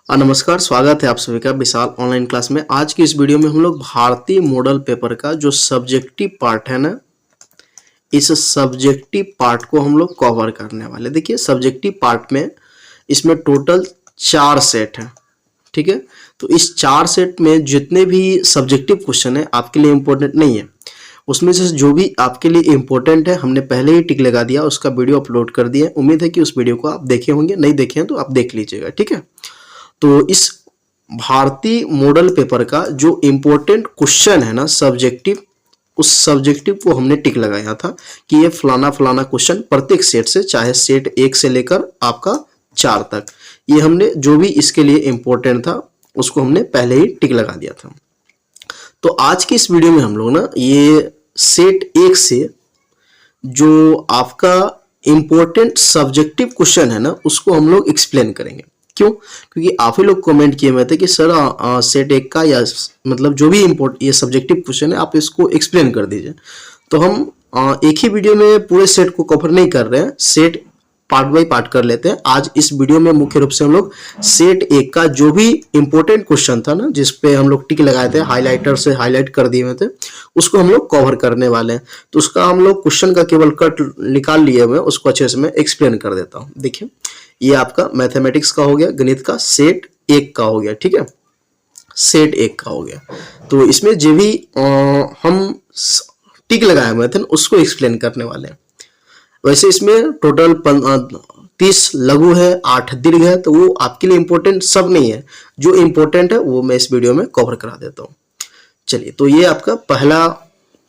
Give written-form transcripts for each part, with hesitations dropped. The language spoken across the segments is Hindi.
नमस्कार, स्वागत है आप सभी का विशाल ऑनलाइन क्लास में। आज की इस वीडियो में हम लोग भारतीय मॉडल पेपर का जो सब्जेक्टिव पार्ट है ना, इस सब्जेक्टिव पार्ट को हम लोग कवर करने वाले। देखिए सब्जेक्टिव पार्ट में इसमें टोटल 4 सेट है, ठीक है। तो इस 4 सेट में जितने भी सब्जेक्टिव क्वेश्चन है आपके लिए इम्पोर्टेंट नहीं है, उसमें से जो भी आपके लिए इम्पोर्टेंट है हमने पहले ही टिक लगा दिया, उसका वीडियो अपलोड कर दिया। उम्मीद है कि उस वीडियो को आप देखे होंगे, नहीं देखे हैं तो आप देख लीजिएगा, ठीक है। तो इस भारतीय मॉडल पेपर का जो इम्पोर्टेंट क्वेश्चन है ना सब्जेक्टिव, उस सब्जेक्टिव को हमने टिक लगाया था कि ये फलाना फलाना क्वेश्चन प्रत्येक सेट से, चाहे सेट 1 से लेकर आपका 4 तक, ये हमने जो भी इसके लिए इम्पोर्टेंट था उसको हमने पहले ही टिक लगा दिया था। तो आज की इस वीडियो में हम लोग ना ये सेट 1 से जो आपका इम्पोर्टेंट सब्जेक्टिव क्वेश्चन है ना उसको हम लोग एक्सप्लेन करेंगे। क्यों? क्योंकि आप ही लोग कमेंट किए हुए थे कि सर सेट 1 का या मतलब जो भी ये सब्जेक्टिव क्वेश्चन है आप इसको एक्सप्लेन कर दीजिए। तो हम एक ही वीडियो में पूरे सेट को कवर नहीं कर रहे हैं, सेट पार्ट बाई पार्ट कर लेते हैं। आज इस वीडियो में मुख्य रूप से हम लोग सेट 1 का जो भी इंपॉर्टेंट क्वेश्चन था ना, जिसपे हम लोग टिक लगाए थे, हाईलाइटर से हाईलाइट कर दिए हुए थे, उसको हम लोग कवर करने वाले हैं। तो उसका हम लोग क्वेश्चन का केवल कट निकाल लिए हुए, उसको अच्छे से मैं एक्सप्लेन कर देता हूँ। देखिए ये आपका मैथमेटिक्स का हो गया, गणित का सेट 1 का हो गया, ठीक है, सेट 1 का हो गया। तो इसमें जो भी हम टिक लगाए हुए थे उसको एक्सप्लेन करने वाले हैं। वैसे इसमें टोटल 30 लघु है, 8 दीर्घ है, तो वो आपके लिए इंपॉर्टेंट सब नहीं है, जो इंपॉर्टेंट है वो मैं इस वीडियो में कवर करा देता हूँ। चलिए, तो ये आपका पहला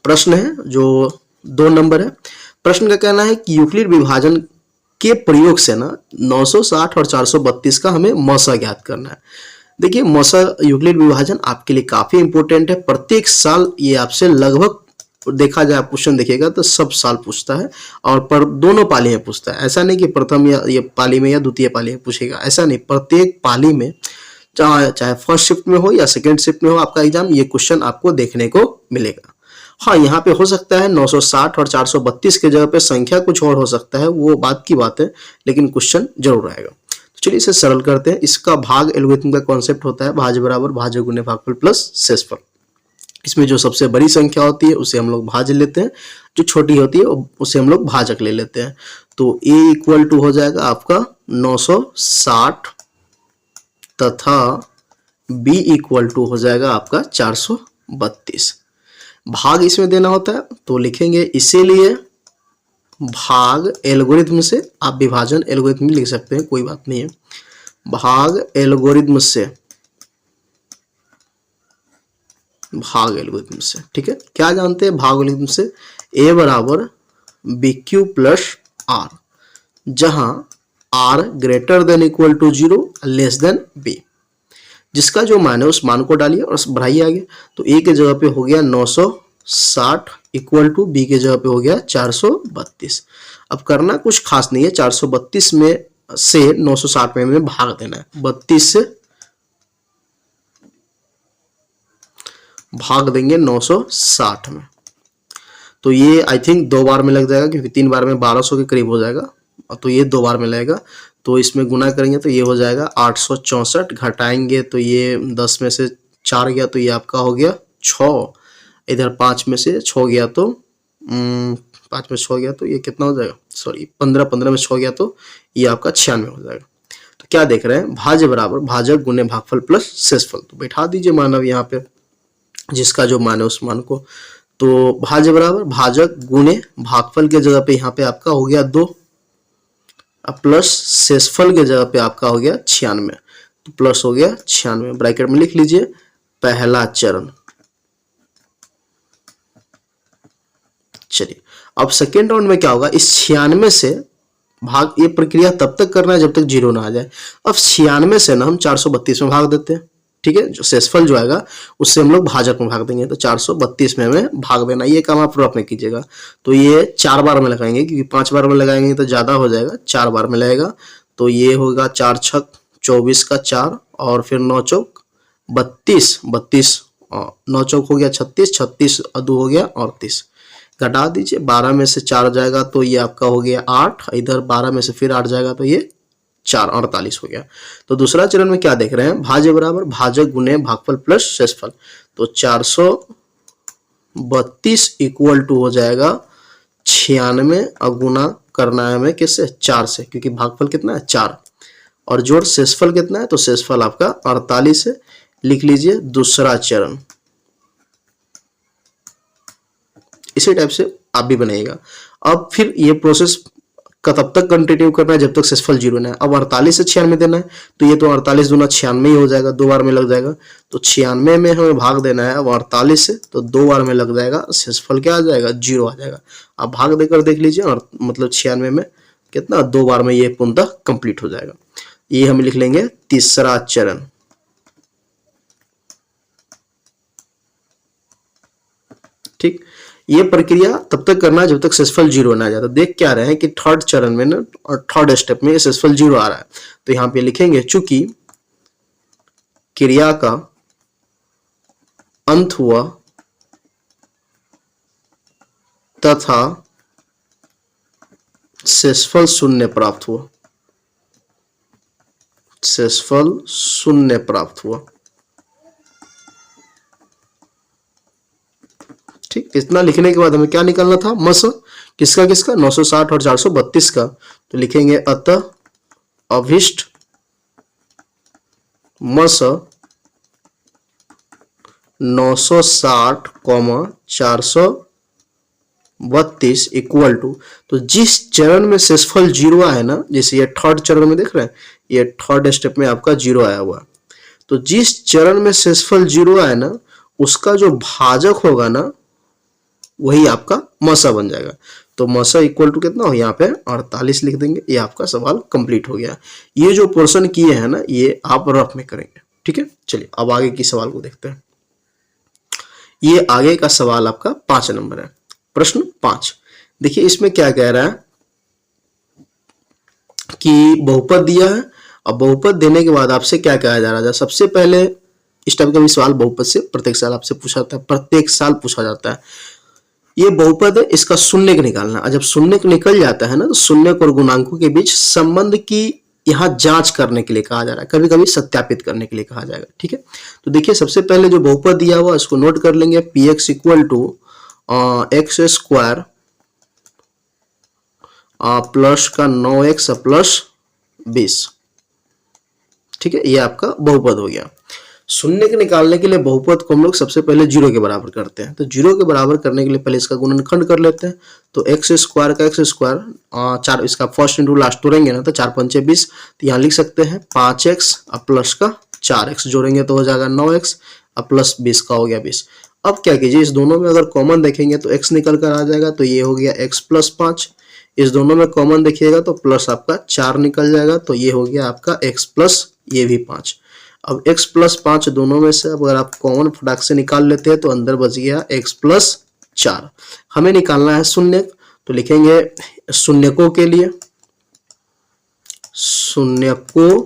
प्रश्न है जो 2 नंबर है। प्रश्न का कहना है कि यूक्लिड विभाजन के प्रयोग से ना 960 और 432 का हमें मौसा ज्ञात करना है। देखिए मौसा यूक्लिड विभाजन आपके लिए काफी इंपॉर्टेंट है। प्रत्येक साल ये आपसे लगभग देखा जाए, क्वेश्चन देखिएगा तो सब साल पूछता है, और पर दोनों पाली में पूछता है। ऐसा नहीं कि प्रथम या ये पाली में या द्वितीय पाली में पूछेगा, ऐसा नहीं, प्रत्येक पाली में चाहे फर्स्ट शिफ्ट में हो या सेकेंड शिफ्ट में हो आपका एग्जाम, ये क्वेश्चन आपको देखने को मिलेगा। हाँ, यहाँ पे हो सकता है 960 और 432 के जगह पे संख्या कुछ और हो सकता है, वो बात की बात है, लेकिन क्वेश्चन जरूर आएगा। तो चलिए इसे सरल करते हैं। इसका भाग एल्गोरिथम का कॉन्सेप्ट होता है भाज्य बराबर भाज्य गुने भागफल प्लस शेषफल। इसमें जो सबसे बड़ी संख्या होती है उसे हम लोग भाज्य लेते हैं, जो छोटी होती है उसे हम लोग भाजक ले लेते हैं। तो a इक्वल टू हो जाएगा आपका 960 तथा b इक्वल टू हो जाएगा आपका 432। भाग इसमें देना होता है तो लिखेंगे इसीलिए भाग एल्गोरिथम से, आप विभाजन एल्गोरिथम लिख सकते हैं, कोई बात नहीं है। भाग एल्गोरिथम से, भाग एल्गोरिथम से, ठीक है। क्या जानते हैं भाग एल्गोरिथम से? a बराबर बी क्यू प्लस आर, जहां r greater than equal to 0 less than b। जिसका जो मान है उस मान को डालिए और बढ़ाइए आगे। तो a के जगह पे हो गया 960 इक्वल टू b के जगह पे हो गया 432। अब करना कुछ खास नहीं है, 432 में से 960 में भाग देना है, 32 से भाग देंगे 960 में। तो ये आई थिंक 2 बार में लग जाएगा, क्योंकि 3 बार में 1200 के करीब हो जाएगा, तो ये 2 बार में लगेगा। तो इसमें गुना करेंगे तो ये हो जाएगा 864, घटाएंगे तो ये 10 में से 4 गया तो ये आपका हो गया 6, इधर 5 में से 6 गया तो 5 में 6 गया तो ये कितना हो जाएगा, सॉरी 15 में 6 गया तो ये आपका 96 हो जाएगा। तो क्या देख रहे हैं, भाज्य बराबर भाजक गुने भागफल प्लस शेषफल। तो बैठा दीजिए मान अब यहाँ पे जिसका जो मान है उस मान को। तो भाज्य बराबर भाजक गुने भागफल के जगह पे यहाँ पे आपका हो गया 2, प्लस शेषफल के जगह पे आपका हो गया 96, तो प्लस हो गया 96, ब्रैकेट में लिख लीजिए पहला चरण। चलिए अब सेकेंड राउंड में क्या होगा, इस 96 से भाग, ये प्रक्रिया तब तक करना है जब तक 0 ना आ जाए। अब 96 से ना हम 432 में भाग देते हैं, ठीक है। जो शेषफल जो आएगा उससे हम लोग भाजक में भाग देंगे, तो 432 में हमें भाग देना। ये काम आप पूरा में कीजिएगा। तो ये 4 बार में लगाएंगे, क्योंकि 5 बार में लगाएंगे तो ज़्यादा हो जाएगा, 4 बार में लगेगा। तो ये होगा 4 छक 24 का 4, और फिर 9 चौक 32, 9 चौक हो गया 36, 36 2 हो गया 38। घटा दीजिए, 12 में से 4 जाएगा तो ये आपका हो गया 8, इधर 12 में से फिर 8 जाएगा तो ये 4 48 हो गया। तो दूसरा चरण में क्या देख रहे हैं, भाज्य बराबर भाजक गुने भागफल प्लस शेषफल। तो 432 इक्वल टू हो जाएगा 96 और गुना करना है हमें किससे, 4 से, क्योंकि भागफल कितना है 4 और जोड़ शेषफल कितना है, तो शेषफल आपका 48 है। लिख लीजिए दूसरा चरण। इसी टाइप से आप भी बनाइएगा। अब फिर ये प्रोसेस का तब तक कंटिन्यू करना है जब तक शेषफल 0 ना है। अब 48 से 96 देना है, तो ये तो 48 दूना 96 ही हो जाएगा, 2 बार में लग जाएगा। तो 96 में हमें भाग देना है अब 48 से, तो 2 बार में लग जाएगा, शेषफल क्या आ जाएगा, 0 आ जाएगा। आप भाग देकर देख लीजिए, और मतलब 96 में कितना, 2 बार में ये पूर्णतः कंप्लीट हो जाएगा। ये हम लिख लेंगे तीसरा चरण। ठीक, ये प्रक्रिया तब तक करना है जब तक शेषफल 0 ना आ जाए। तो देख क्या रहे हैं कि थर्ड चरण में ना, और थर्ड स्टेप में शेषफल 0 आ रहा है, तो यहां पे लिखेंगे चूंकि क्रिया का अंत हुआ तथा शेषफल 0 प्राप्त हुआ, शेषफल 0 प्राप्त हुआ। ठीक, इतना लिखने के बाद हमें क्या निकालना था, मस किसका किसका, 960 और 432 का। तो लिखेंगे अतः अभिष्ट मस 960, 432 इक्वल टू, तो जिस चरण में शेषफल 0 आया ना, जैसे ये थर्ड चरण में देख रहे हैं, ये थर्ड स्टेप में आपका 0 आया हुआ, तो जिस चरण में शेषफल 0 आया ना, उसका जो भाजक होगा ना, वही आपका मसा बन जाएगा। तो मसा इक्वल टू कितना हो, यहाँ पे 48 लिख देंगे। ये आपका सवाल कंप्लीट हो गया। ये जो पोर्शन किए हैं ना, ये आप रफ में करेंगे। ठीक है, चलिए अब आगे की सवाल को देखते हैं। ये आगे का सवाल आपका 5 नंबर है, प्रश्न 5। देखिए इसमें क्या कह रहा है कि बहुपद दिया है, अब बहुपद देने के बाद आपसे क्या कहा जा रहा है। सबसे पहले इस टाइप का भी सवाल बहुपद से प्रत्येक साल आपसे पूछा जाता है, प्रत्येक साल पूछा जाता है। ये बहुपद है, इसका शून्यक निकालना। जब शून्यक निकल जाता है ना, तो शून्यक और गुणांकों के बीच संबंध की यहाँ जांच करने के लिए कहा जा रहा है, कभी कभी सत्यापित करने के लिए कहा जाएगा। ठीक है, तो देखिए सबसे पहले जो बहुपद दिया हुआ इसको नोट कर लेंगे। P x equal to x square plus का 9x प्लस 20। ठीक है, ये आपका बहुपद हो गया। शून्य के निकालने के लिए बहुपद को हम लोग सबसे पहले 0 के बराबर करते हैं। तो 0 के बराबर करने के लिए पहले इसका गुणनखंड कर लेते हैं। तो एक्स स्क्वायर का एक्स स्क्वायर 4, इसका फर्स्ट इंटू लास्ट तोड़ेंगे ना, तो 4 पंचे 20। तो यहाँ लिख सकते हैं 5x और प्लस का 4x जोड़ेंगे तो हो जाएगा 9x और प्लस 20 का हो गया 20। अब क्या कीजिए, इस दोनों में अगर कॉमन देखेंगे तो x निकल कर आ जाएगा, तो ये हो गया x प्लस 5। इस दोनों में कॉमन देखिएगा तो प्लस आपका 4 निकल जाएगा, तो ये हो गया आपका x प्लस ये भी 5। अब x प्लस 5 दोनों में से अगर आप कॉमन फटाक से निकाल लेते हैं तो अंदर बच गया x प्लस 4। हमें निकालना है शून्यक, तो लिखेंगे शून्यकों के लिए, शून्यकों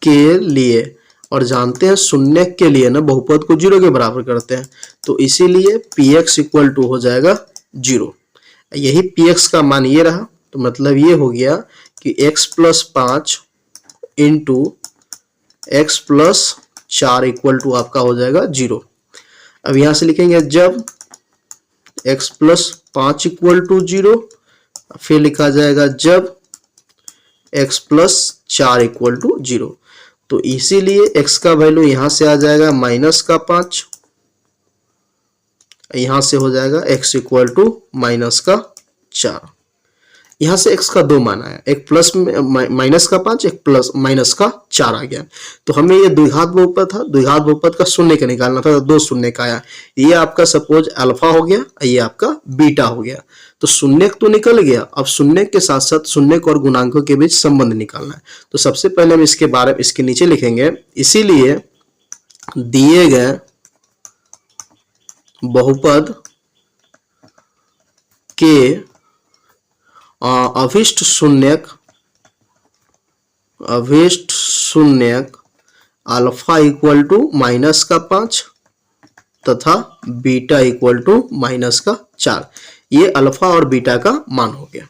के लिए, और जानते हैं शून्यक के लिए ना बहुपद को 0 के बराबर करते हैं, तो इसीलिए px इक्वल टू हो जाएगा 0। यही px का मान ये रहा, तो मतलब ये हो गया कि x plus 5 into x plus 4 equal to आपका हो जाएगा 0। अब यहां से लिखेंगे जब x प्लस 5 इक्वल टू 0, फिर लिखा जाएगा जब x प्लस 4 इक्वल टू 0। तो इसीलिए x का वैल्यू यहां से आ जाएगा माइनस का 5, यहां से हो जाएगा x इक्वल टू माइनस का 4। यहां से x का 2 मान आया, एक प्लस माइनस का 5, एक प्लस माइनस का 4 आ गया। तो हमें ये द्विघात बहुपद था, द्विघात बहुपद का शून्य का निकालना था, तो 2 शून्य का आया। ये आपका सपोज अल्फा हो गया, ये आपका बीटा हो गया। तो शून्यक तो निकल गया, अब शून्यक के साथ साथ शून्यक और गुणांकों के बीच संबंध निकालना है। तो सबसे पहले हम इसके बारे में इसके नीचे लिखेंगे, इसीलिए दिए गए बहुपद के अभिष्ट शून्यक अल्फा इक्वल टू माइनस का 5 तथा बीटा इक्वल टू माइनस का 4। ये अल्फा और बीटा का मान हो गया।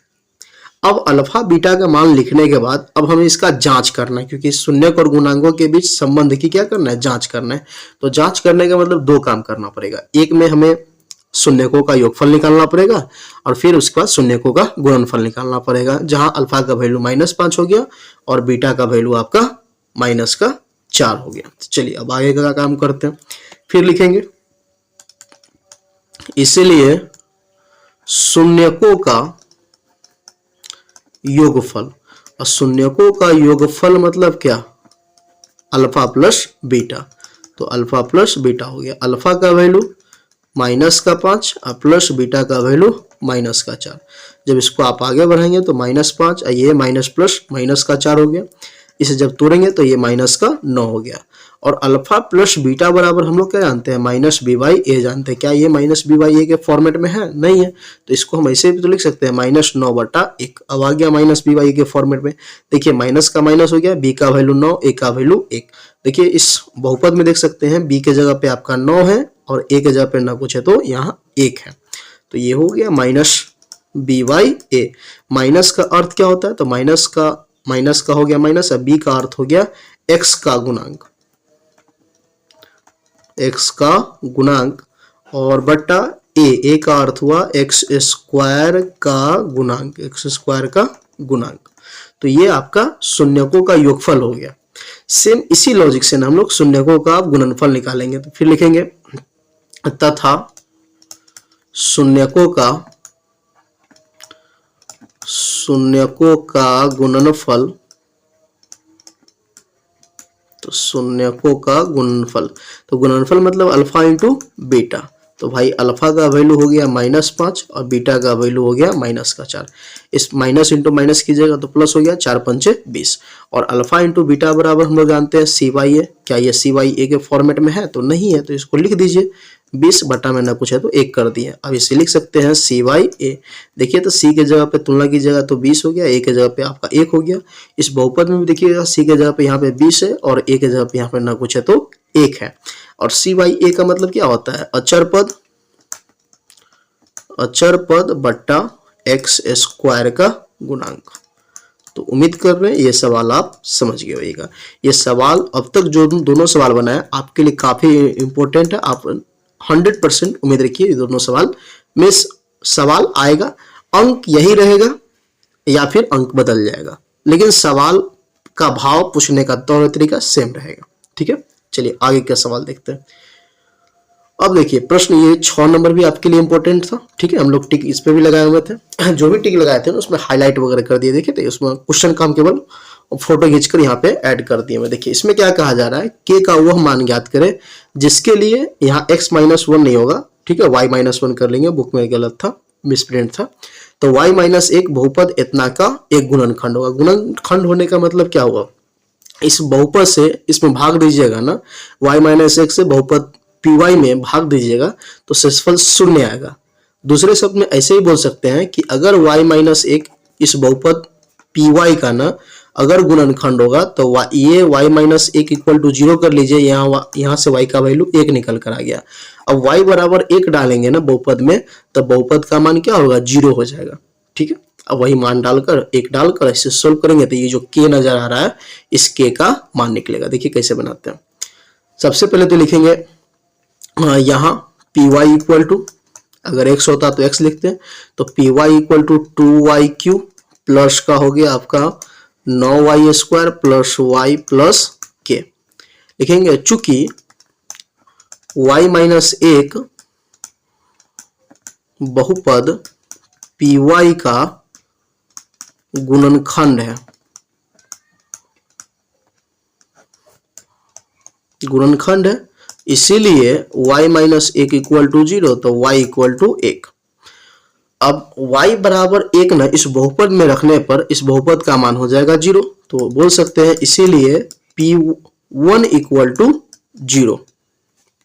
अब अल्फा बीटा का मान लिखने के बाद अब हमें इसका जांच करना है, क्योंकि शून्यक और गुणांकों के बीच संबंध की क्या करना है, जांच करना है। तो जांच करने का मतलब दो काम करना पड़ेगा, एक में हमें शून्यकों का योगफल निकालना पड़ेगा और फिर उसके बाद शून्यकों का गुणनफल निकालना पड़ेगा, जहां अल्फा का वैल्यू -5 हो गया और बीटा का वैल्यू आपका -4 हो गया। तो चलिए अब आगे का काम करते हैं, फिर लिखेंगे इसीलिए शून्यकों का योगफल, और शून्यकों का योगफल मतलब क्या, अल्फा प्लस बीटा। तो अल्फा प्लस बीटा हो गया, अल्फा का वैल्यू -5 और प्लस बीटा का वैल्यू -4। जब इसको आप आगे बढ़ाएंगे तो -5 और ये माइनस प्लस -4 हो गया, इसे जब तोड़ेंगे तो ये -9 हो गया। और अल्फा प्लस बीटा बराबर हम लोग क्या जानते हैं, -b/a जानते हैं। क्या ये -b/a के फॉर्मेट में है, नहीं है, तो इसको हम ऐसे भी तो लिख सकते हैं -9/1। अब आ गया -b/a के फॉर्मेट में। देखिए माइनस का माइनस हो गया, b का वैल्यू 9, a का वैल्यू 1। देखिए इस बहुपद में देख सकते हैं b के जगह पे आपका 9 है और a के जगह पे ना कुछ है तो यहाँ 1 है। तो ये हो गया -b/a। माइनस का अर्थ क्या होता है, तो माइनस का हो गया माइनस, और b का अर्थ हो गया x का गुणांक, x का गुणांक, और बट्टा a का अर्थ हुआ x² का गुणांक, x² का गुणांक। तो ये आपका शून्यकों का योगफल हो गया। सेम इसी लॉजिक से ना हम लोग शून्यकों का गुणनफल निकालेंगे। तो फिर लिखेंगे तथा शून्यकों का गुणनफल, तो शून्यकों का गुणनफल, तो गुणनफल मतलब अल्फा इंटू बीटा। तो भाई अल्फा का वैल्यू हो गया -5 और बीटा का वैल्यू हो गया -4। इस माइनस इंटू माइनस कीजिएगा तो प्लस हो गया, 4 पंचे 20। और अल्फा इंटू बीटा बराबर हम लोग जानते हैं c/a। क्या ये c/a के फॉर्मेट में है, तो नहीं है, तो इसको लिख दीजिए 20 बटा में ना कुछ है तो 1 कर दिए। अब इसे लिख सकते हैं c/a। देखिए तो c के जगह पे तुलना कीजिएगा तो 20 हो गया, a के जगह पे आपका 1 हो गया। इस बहुपद में भी देखिएगा c के जगह पे यहाँ पे 20 है और a के जगह पे यहाँ पे ना कुछ है तो 1 है। और c/a का मतलब क्या होता है, अचर पद बट्टा x² का गुणांक। तो उम्मीद कर रहे हैं ये सवाल आप समझ गए होगा। ये सवाल अब तक जो दोनों सवाल बनाए आपके लिए काफी इंपॉर्टेंट है। आप 100% उम्मीद रखिए ये दोनों सवाल में सवाल आएगा, अंक यही रहेगा या फिर अंक बदल जाएगा, लेकिन सवाल का भाव पूछने का तौर तरीका सेम रहेगा। ठीक है, चलिए आगे का सवाल देखते हैं। अब देखिए प्रश्न ये 6 नंबर भी आपके लिए इंपॉर्टेंट था। ठीक है, हम लोग टिक इस पे भी लगाए हुए थे, जो भी टिक लगाए थे उसमें हाईलाइट वगैरह कर दिए। देखिए तो उसमें क्वेश्चन का हम केवल फोटो खींचकर यहाँ पे ऐड कर दिए। देखिए इसमें क्या कहा जा रहा है, k का वह मान ज्ञात करे जिसके लिए यहाँ x-1 नहीं होगा। ठीक है, y-1 कर लेंगे, बुक में गलत था, मिसप्रिंट था। तो y-1 बहुपद इतना का एक गुणनखंड होगा। गुणनखंड होने का मतलब क्या हुआ, इस बहुपद से इसमें भाग दीजिएगा ना, y-1 से बहुपद py में भाग दीजिएगा तो शेषफल 0 आएगा। दूसरे शब्द में ऐसे ही बोल सकते हैं कि अगर y-1 इस बहुपद py का ना अगर गुणनखंड होगा तो ये y-1 इक्वल टू 0 कर लीजिए। यहाँ से y का वैल्यू 1 निकल कर आ गया। अब y बराबर 1 डालेंगे ना बहुपद में, तो बहुपद का मान क्या होगा, 0 हो जाएगा। ठीक है, अब वही मान डालकर 1 डालकर ऐसे सोल्व करेंगे तो ये जो k नजर आ रहा है इस k का मान निकलेगा। देखिए कैसे बनाते हैं। सबसे पहले तो लिखेंगे यहाँ py इक्वल टू, अगर x होता तो x लिखते हैं, तो py equal to 2y³ plus का हो गया आपका 9y² plus y plus k लिखेंगे। चूंकि y-1 बहुपद py का गुणनखंड है, इसीलिए y-1 इक्वल टू 0, तो y इक्वल टू 1। अब y बराबर 1 ना इस बहुपद में रखने पर इस बहुपद का मान हो जाएगा 0। तो बोल सकते हैं इसीलिए p1 इक्वल टू 0।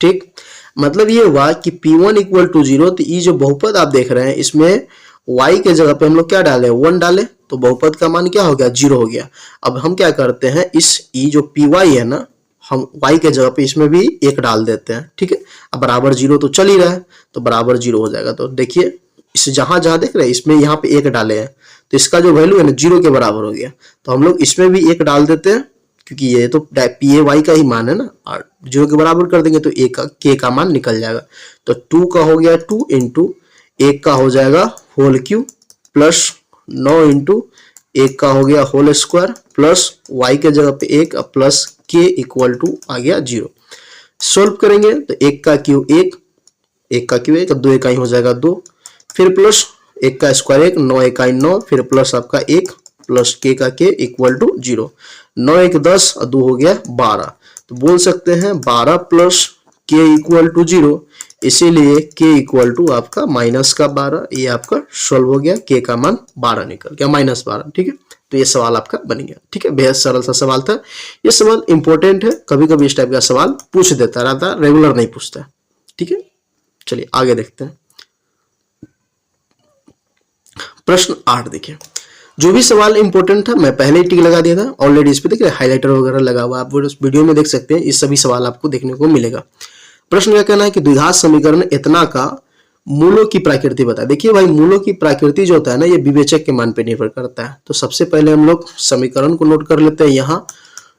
ठीक, मतलब ये हुआ कि p1 इक्वल टू 0। तो ये जो बहुपद आप देख रहे हैं इसमें y के जगह पे हम लोग क्या डाले, 1 डाले, तो बहुपद का मान क्या हो गया, 0 हो गया। अब हम क्या करते हैं, इस ये जो py है ना, हम y के जगह पे इसमें भी 1 डाल देते हैं। ठीक है, अब बराबर 0 तो चल ही रहा है, तो बराबर 0 हो जाएगा। तो देखिए इस जहां देख रहे हैं इसमें यहाँ पे 1 डाले हैं, तो इसका जो वैल्यू है ना 0 के बराबर हो गया, तो हम लोग इसमें भी 1 डाल देते हैं क्योंकि ये तो पी ए वाई का ही मान है ना, और 0 के बराबर कर देंगे तो ए का के का मान निकल जाएगा। तो 2 का हो गया 2 इंटू 1 का हो जाएगा होल क्यूब प्लस 9 इंटू 1 का हो गया होल स्क्वायर प्लस y के जगह पे 1 प्लस k इक्वल टू आ गया 0। सोल्व करेंगे तो 1 का क्यूब 1 का क्यूब 1, 2 इकाई हो जाएगा 2, फिर प्लस 1 का स्क्वायर 1, 9 इकाई 9, फिर प्लस आपका 1 प्लस k का k इक्वल टू 0। 9 1 10 और 2 हो गया 12, तो बोल सकते हैं 12 प्लस k इक्वल टू 0, इसीलिए k इक्वल टू आपका माइनस का 12। ये आपका सोल्व हो गया, k का मान 12 निकल गया, -12। ठीक है, तो ये सवाल आपका बन गया। ठीक है, बेहद सरल सा सवाल था। ये सवाल इंपॉर्टेंट है, कभी कभी इस टाइप का सवाल पूछ देता रहता, रेगुलर नहीं पूछता। ठीक है, चलिए आगे देखते हैं। प्रश्न 8 देखिए, जो भी सवाल इंपॉर्टेंट था मैं पहले ही टिक लगा दिया था, ऑलरेडी इस पे देखिए हाइलाइटर वगैरह लगा हुआ, आप वीडियो में देख सकते हैं। इस सभी सवाल आपको देखने को मिलेगा। प्रश्न क्या कहना है कि द्विघात समीकरण इतना का मूलों की प्रकृति बताए। देखिए भाई, मूलों की प्रकृति जो होता है ना, ये विवेचक के मान पे निर्भर करता है। तो सबसे पहले हम लोग समीकरण को नोट कर लेते हैं। यहाँ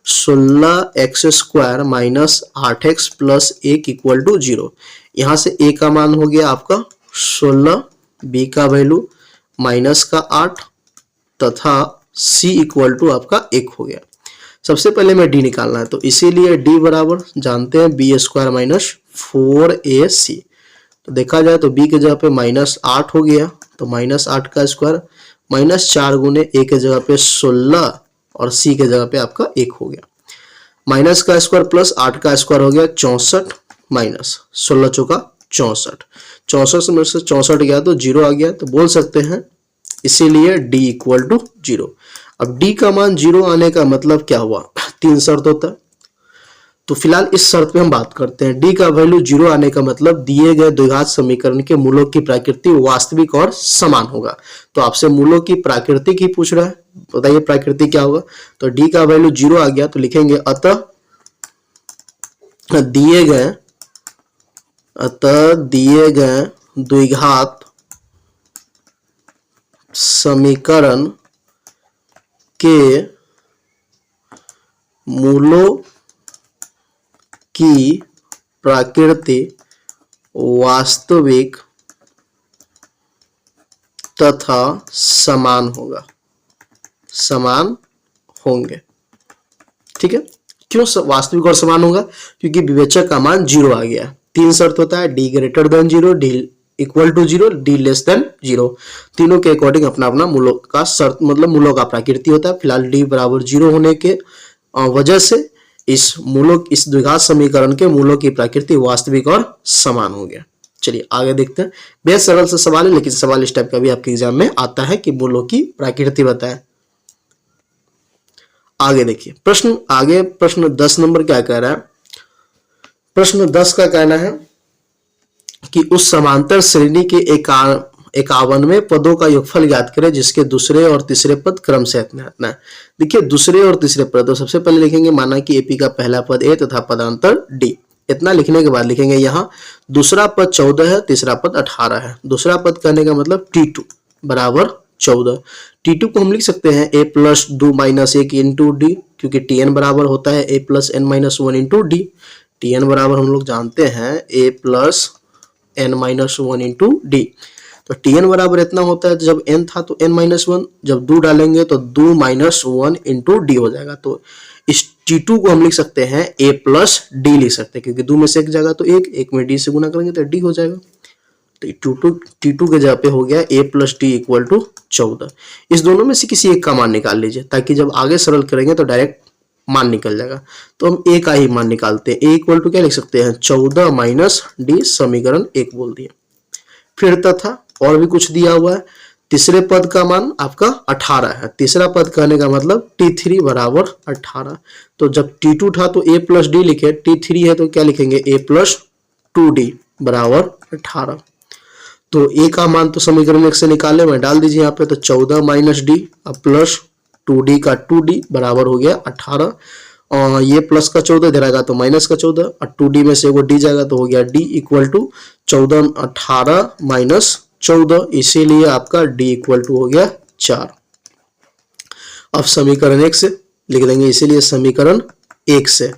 16x² minus 8x plus 1 equal to 0। यहाँ से a का मान हो गया आपका 16, b का वैल्यू माइनस का 8 तथा c इक्वल टू आपका 1 हो गया। सबसे पहले मैं d निकालना है, तो इसीलिए d बराबर जानते हैं b² माइनस 4ac। तो देखा जाए तो b के जगह पे -8 हो गया, तो -8 का स्क्वायर माइनस 4 गुने a के जगह पे 16 और c के जगह पे आपका 1 हो गया। माइनस का स्क्वायर प्लस 8 का स्क्वायर हो गया 64 माइनस 16 चौका 64, 64 में से 64 गया तो 0 आ गया। तो बोल सकते हैं इसीलिए d इक्वल टू 0। अब d का मान 0 आने का मतलब क्या हुआ, 3 शर्त होता है। तो फिलहाल इस शर्त पे हम बात करते हैं। d का वैल्यू 0 आने का मतलब दिए गए द्विघात समीकरण के मूलों की प्रकृति वास्तविक और समान होगा। तो आपसे मूलों की प्रकृति ही पूछ रहा है, बताइए प्रकृति क्या होगा। तो d का वैल्यू 0 आ गया, तो लिखेंगे अतः दिए गए द्विघात समीकरण के मूलों की प्रकृति वास्तविक तथा समान होगा, समान होंगे। ठीक है, क्यों वास्तविक और समान होगा, क्योंकि विवेचक का मान 0 आ गया। 3 शर्त होता है, d greater than 0, d equal to 0, d less than 0। तीनों के अकॉर्डिंग अपना अपना मूलों का शर्त मतलब मूलों का प्रकृति होता है। फिलहाल d बराबर 0 होने के वजह से इस द्विघात समीकरण के मूलों की प्रकृति वास्तविक और समान हो गया। चलिए आगे देखते हैं। बेहद सरल सा सवाल है, लेकिन सवाल इस टाइप का भी आपके एग्जाम में आता है कि मूलों की प्रकृति बताए। आगे देखिए प्रश्न 10 नंबर क्या कह रहा है। प्रश्न 10 का कहना है कि उस समांतर श्रेणी के 51 पदों का योगफल ज्ञात करें जिसके दूसरे और तीसरे पद क्रम से इतना है। देखिए दूसरे और तीसरे पद, तो सबसे पहले लिखेंगे माना कि एपी का पहला पद a तथा पदांतर d। इतना लिखने के बाद लिखेंगे यहाँ दूसरा पद 14 है, तीसरा पद 18 है। दूसरा पद कहने का मतलब t2 बराबर 14। t2 को हम लिख सकते हैं a plus 2 minus 1 into D, क्योंकि tn बराबर होता है a plus n minus 1 into D. tn बराबर हम लोग जानते हैं a plus n minus 1 into D. तो tn बराबर इतना होता है, तो जब n था तो n माइनस 1, जब 2 डालेंगे तो 2 माइनस 1 इंटू डी हो जाएगा। तो इस t2 को हम लिख सकते हैं a प्लस डी लिख सकते हैं, क्योंकि 2 में से एक जाएगा तो एक में d से गुना करेंगे तो d हो जाएगा। तो t2 के जगह पे हो गया a plus d equal to 14। इस दोनों में से किसी एक का मान निकाल लीजिए, ताकि जब आगे सरल करेंगे तो डायरेक्ट मान निकल जाएगा। तो हम a का ही मान निकालते हैं। a इक्वल टू क्या लिख सकते हैं 14 माइनस डी, समीकरण 1 बोल दिए। फिर तथा और भी कुछ दिया हुआ है। तीसरे पद का मान आपका 18 है। तीसरा पद कहने का मतलब t3 बराबर 18। तो जब t2 था तो a प्लस डी लिखे, t3 है तो क्या लिखेंगे a प्लस 2d बराबर 18। तो a का मान तो समीकरण 1 से निकाले, मैं डाल दीजिए यहाँ पे। तो 14 माइनस डी प्लस 2d का 2d बराबर हो गया 18। और ये प्लस का 14 इधर आएगा तो माइनस का 14, और 2d में से वो d जाएगा तो हो गया d इक्वल टू 14 18 माइनस 14, इसीलिए आपका d इक्वल टू हो गया 4। अब समीकरण 1 से लिख देंगे, इसीलिए समीकरण 1 से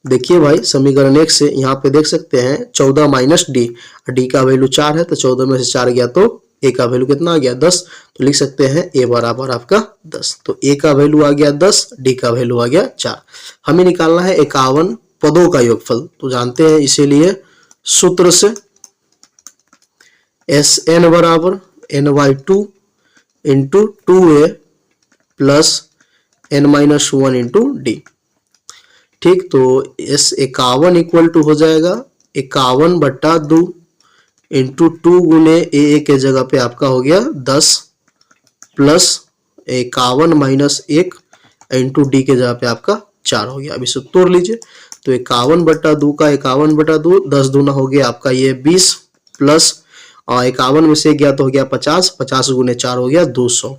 देखिए भाई, समीकरण 1 से यहाँ पे देख सकते हैं 14 माइनस डी, डी का वैल्यू 4 है तो 14 में से 4 गया तो ए का वैल्यू कितना आ गया 10, तो लिख सकते हैं ए बराबर आपका 10। तो ए का वैल्यू आ गया 10, डी का वैल्यू आ गया 4। हमें निकालना है 51 पदों का योगफल, तो जानते हैं इसीलिए सूत्र से एस एन बराबर n by 2 into 2a plus n minus 1 into d. ठीक, तो एस 51 इक्वल टू हो जाएगा 51/2 इंटू 2 गुने ए के जगह पे आपका हो गया 10 प्लस 51 माइनस 1 इंटू डी के जगह पे आपका 4 हो गया। अब इसे तोड़ लीजिए, तो 51/2 का 51/2 10 दूना हो गया आपका ये 20 प्लस 51 में से गया तो हो गया 50, 50 गुने 4 हो गया 200।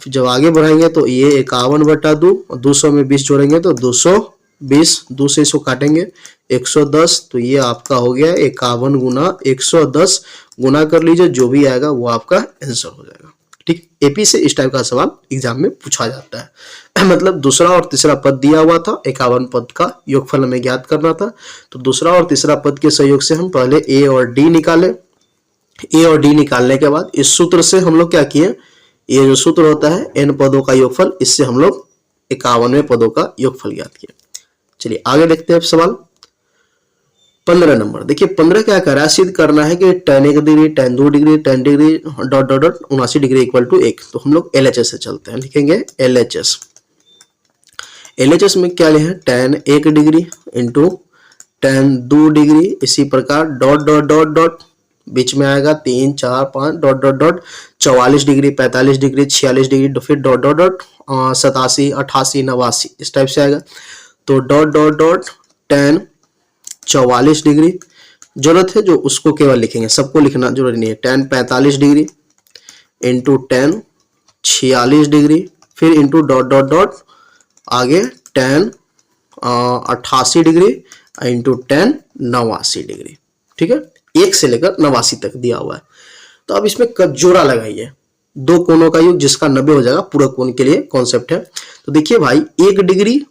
फिर जब आगे बढ़ाएंगे तो ये 51/2 और 200 में 20 जोड़ेंगे तो 220, 2 से इसको काटेंगे 110, तो ये आपका हो गया 51 गुना 110, गुना कर लीजिए, जो भी आएगा वो आपका आंसर हो जाएगा। ठीक, एपी से इस टाइप का सवाल एग्जाम में पूछा जाता है। मतलब दूसरा और तीसरा पद दिया हुआ था, 51 पद का योगफल हमें ज्ञात करना था, तो दूसरा और तीसरा पद के सहयोग से हम पहले ए और डी निकाले। ए और डी निकालने के बाद इस सूत्र से हम लोग क्या किए, ये जो सूत्र होता है n पदों का योगफल, इससे हम लोग 51वें पदों का योगफल ज्ञात किया। चलिए आगे देखते हैं सवाल 15 नंबर। देखिए 15 क्या कर रहा है, सिद्ध करना है कि tan 1 degree, tan 2 degree, tan degree dot dot dot 79 degree equal to 1। तो हम लोग LHS से चलते हैं, लिखेंगे LHS। LHS में क्या लिखे, tan 1 degree into tan 2 degree, इसी प्रकार डॉट डॉट डॉट डॉट बीच में आएगा 3 4 5 dot dot dot 44 degree, 45 degree, 46 degree, फिर डॉट डॉट डॉट 87, 88, 89 इस टाइप से आएगा। तो dot dot dot tan 44 degree, जरूरत है जो उसको केवल लिखेंगे, सबको लिखना जरूरी नहीं है। tan 45 degree into tan 46 degree, फिर इंटू डॉट डॉट डॉट आगे tan 88 degree into tan 89 degree. ठीक है, 1 से लेकर 89 तक दिया हुआ है। तो अब इसमें जोड़ा लगाइए, दो कोणों का योग जिसका 90 हो जाएगा, पूरा कोण के लिए कॉन्सेप्ट है। तो देखिए भाई 1 डिग्री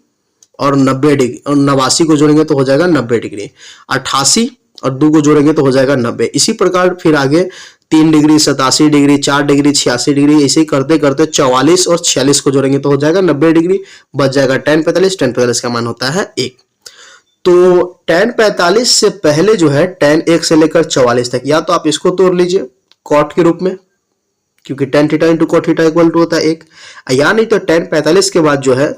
और 90 डिग्री और 89 को जोड़ेंगे तो हो जाएगा 90 डिग्री, 88 और 2 को जोड़ेंगे तो हो जाएगा 90। इसी प्रकार फिर आगे 3 डिग्री, 87 डिग्री, 4 डिग्री, 86 डिग्री, इसे करते करते 44 और 46 को जोड़ेंगे तो हो जाएगा 90 डिग्री, बच जाएगा tan 45। tan 45 का मान होता है 1। तो tan 45 से पहले जो है tan 1 से लेकर 44 तक, या तो आप इसको तोड़ लीजिए कॉट के रूप में, क्योंकि tan theta into cot theta equal to होता है 1, या नहीं तो tan 45 के बाद जो है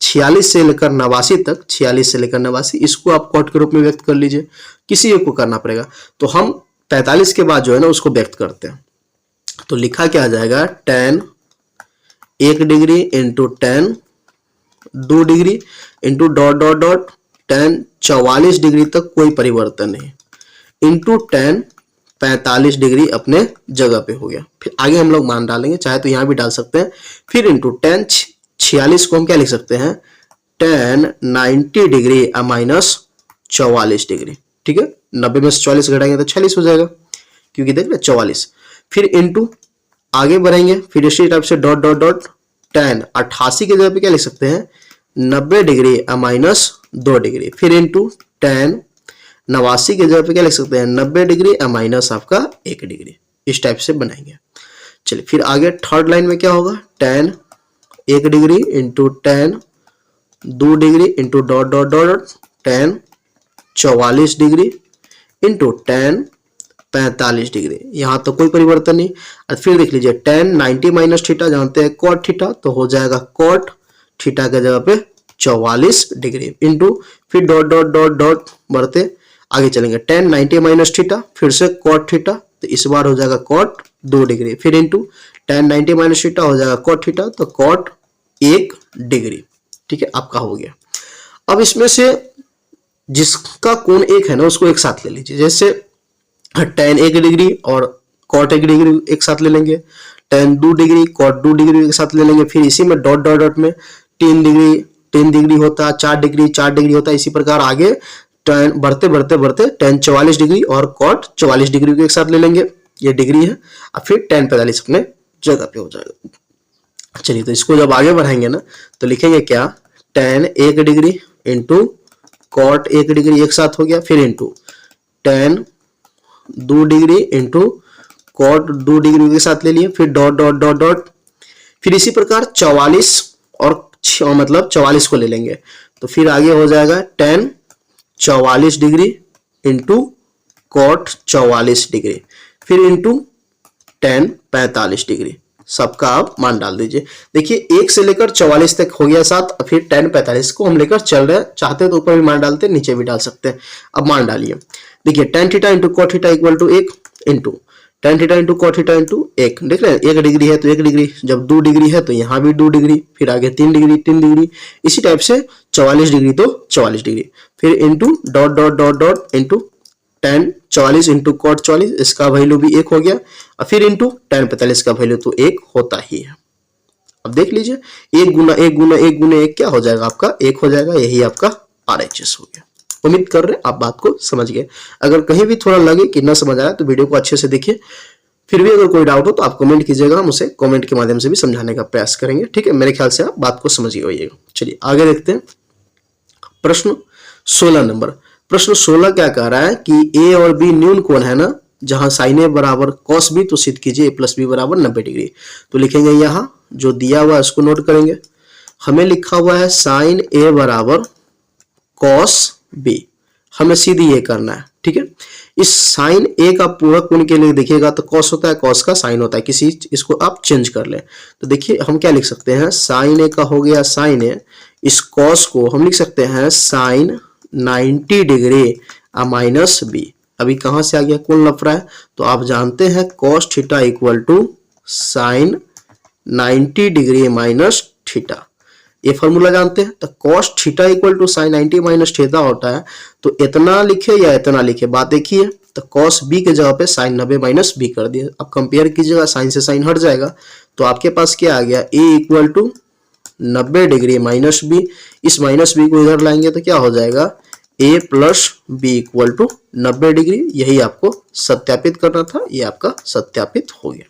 46 से लेकर 89 तक, 46 से लेकर 89 इसको आप कॉट के रूप में व्यक्त कर लीजिए, किसी एक को करना पड़ेगा। तो हम 45 के बाद जो है ना उसको व्यक्त करते हैं, तो लिखा क्या आ जाएगा, tan 1 degree into tan 2 degree into dot dot dot tan 44 degree तक कोई परिवर्तन नहीं, इंटू tan 45 डिग्री अपने जगह पे हो गया। फिर आगे हम लोग मान डालेंगे, चाहे तो यहां भी डाल सकते हैं। फिर इंटू tan 46 को हम क्या लिख सकते हैं, tan 90 डिग्री माइनस 44 डिग्री। ठीक है, 90 में से 44 घटाएंगे तो 46 हो जाएगा, क्योंकि देख रहे 44। फिर इंटू आगे बढ़ेंगे, फिर इसी टाइप से डॉट डॉट डॉट tan 88 की जगह पे क्या लिख सकते हैं, 90 डिग्री माइनस 2 डिग्री, फिर इंटू tan 89 की जगह पे क्या लिख सकते हैं, 90 डिग्री माइनस आपका 1 डिग्री। इस टाइप से बनाएंगे। चलिए फिर आगे थर्ड लाइन में क्या होगा, tan 1 degree into tan 2 degree into dot dot dot tan 44 degree into tan 45 degree, यहाँ तो कोई परिवर्तन नहीं। और फिर देख लीजिए tan 90 माइनस थीटा, जानते हैं cot थीटा, तो हो जाएगा cot थीटा के जगह पे 44 डिग्री इंटू फिर डॉट डॉट डॉट डॉट बढ़ते आगे चलेंगे, tan 90 माइनस थीटा, फिर से cot थीटा, तो इस बार हो जाएगा cot 2 डिग्री, फिर इंटू tan 90 माइनस थीटा हो जाएगा cot थीटा, तो cot 1 डिग्री। ठीक है, आपका हो गया। अब इसमें से जिसका कोण 1 है ना उसको एक साथ ले लीजिए, जैसे tan 1 डिग्री और cot 1 डिग्री एक साथ ले लेंगे, tan 2 डिग्री cot 2 डिग्री एक साथ ले लेंगे, फिर इसी में डॉट डॉट डॉट में 3 डिग्री होता है, 4 डिग्री होता है, इसी प्रकार आगे tan बढ़ते बढ़ते बढ़ते tan 44 डिग्री और cot 44 डिग्री को एक साथ ले लेंगे, ये डिग्री है, और फिर tan 45 अपने जगह पे हो जाएगा। चलिए, तो इसको जब आगे बढ़ाएंगे ना तो लिखेंगे क्या, tan 1 degree into cot 1 degree एक साथ हो गया, फिर into tan 2 degree into cot 2 degree के साथ ले लिए, फिर डॉट डॉट डॉट डॉट, फिर इसी प्रकार 44 और मतलब 44 को ले लेंगे, तो फिर आगे हो जाएगा tan 44 degree into cot 44 degree, फिर इंटू tan 45 डिग्री। सबका आप मान डाल दीजिए। देखिए 1 से लेकर 44 तक हो गया 7, फिर tan 45 को हम लेकर चल रहे हैं, चाहते तो ऊपर भी मान डालते हैं, नीचे भी डाल सकते हैं। अब मान डालिए, देखिए tan theta into cot theta equal to 1 into tan theta into cot theta into 1, देख रहे हैं 1 डिग्री है तो 1 डिग्री, जब 2 डिग्री है तो यहाँ भी 2 डिग्री, फिर आगे 3 डिग्री 3 डिग्री, इसी टाइप से 44 डिग्री तो 44 डिग्री, फिर into dot dot dot dot into tan 44 into cot 44, इसका वैल्यू भी 1 हो गया, और फिर इंटू tan 45 का वैल्यू तो 1 होता ही है। अब देख लीजिए 1 गुना 1 गुना 1 गुना 1 क्या हो जाएगा आपका, 1 हो जाएगा, यही आपका RHS हो गया। उम्मीद कर रहे हैं आप बात को समझ गए। अगर कहीं भी थोड़ा लगे कि ना समझ आया तो वीडियो को अच्छे से देखिए, फिर भी अगर कोई डाउट हो तो आप कमेंट कीजिएगा, हम उसे कमेंट के माध्यम से भी समझाने का प्रयास करेंगे। ठीक है, मेरे ख्याल से आप बात को समझ गए होइएगा। चलिए आगे देखते हैं प्रश्न 16 नंबर। प्रश्न 16 क्या कह रहा है कि ए और बी न्यून कोण है ना, जहां साइन ए बराबर कॉस बी, तो सिद्ध कीजिए ए प्लस बी बराबर 90 डिग्री। तो लिखेंगे यहाँ जो दिया हुआ है उसको नोट करेंगे। हमें लिखा हुआ है साइन ए बराबर कॉस बी, हमें सीधी ये करना है। ठीक है, इस साइन ए का पूरक कोण के लिए देखिएगा तो कॉस होता है, कॉस का साइन होता है, किसी इसको आप चेंज कर लें। तो देखिए हम क्या लिख सकते हैं, साइन ए का हो गया साइन ए, इस कॉस को हम लिख सकते हैं साइन 90 डिग्री माइनस बी। अभी कहां से आ गया, कौन लफड़ा है, तो आप जानते हैं cos theta equal to sine 90 degree minus theta, ये फॉर्मूला जानते हैं। तो cos theta equal to sine 90 minus theta होता है, तो इतना लिखे या इतना लिखे, बात देखिए। तो कॉस बी के जगह पे साइन 90 माइनस बी कर दिया। अब कंपेयर कीजिएगा, साइन से साइन हट जाएगा, तो आपके पास क्या आ गया, A equal to 90 degree minus B. इस माइनस बी को इधर लाएंगे तो क्या हो जाएगा, A plus B equal to 90 degree. यही आपको सत्यापित करना था, ये आपका सत्यापित हो गया।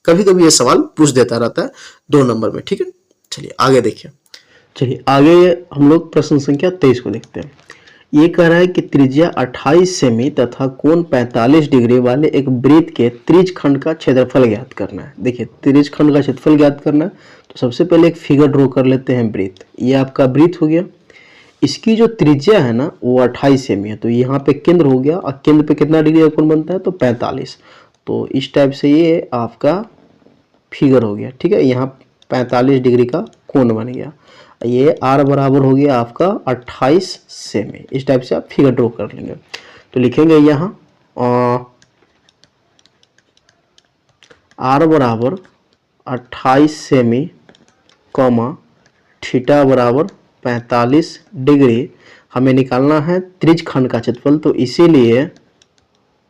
कभी कभी ये सवाल पूछ देता रहता है 2 नंबर में। ठीक है, चलिए आगे देखिए। चलिए आगे हम लोग प्रश्न संख्या 23 को देखते हैं। ये कह रहा है कि त्रिज्या 28 सेमी तथा कोण 45 डिग्री वाले एक वृत्त के त्रिज खंड का क्षेत्रफल ज्ञात करना है। देखिए त्रिज खंड का क्षेत्रफल ज्ञात करना है, तो सबसे पहले एक फिगर ड्रॉ कर लेते हैं वृत्त। ये आपका वृत्त हो गया, इसकी जो त्रिज्या है ना वो 28 सेमी है, तो यहाँ पे केंद्र हो गया, और केंद्र पे कितना डिग्री का कोण बनता है, तो 45। तो इस टाइप से ये आपका फिगर हो गया। ठीक है, यहाँ 45 डिग्री का कोण बन गया। ये आर बराबर हो गया आपका 28 सेमी। इस टाइप से आप फिगर ड्रॉ कर लेंगे। तो लिखेंगे यहाँ आर बराबर 28 सेमी कॉमा थीटा बराबर 45 डिग्री। हमें निकालना है त्रिज खंड का क्षेत्रफल, तो इसीलिए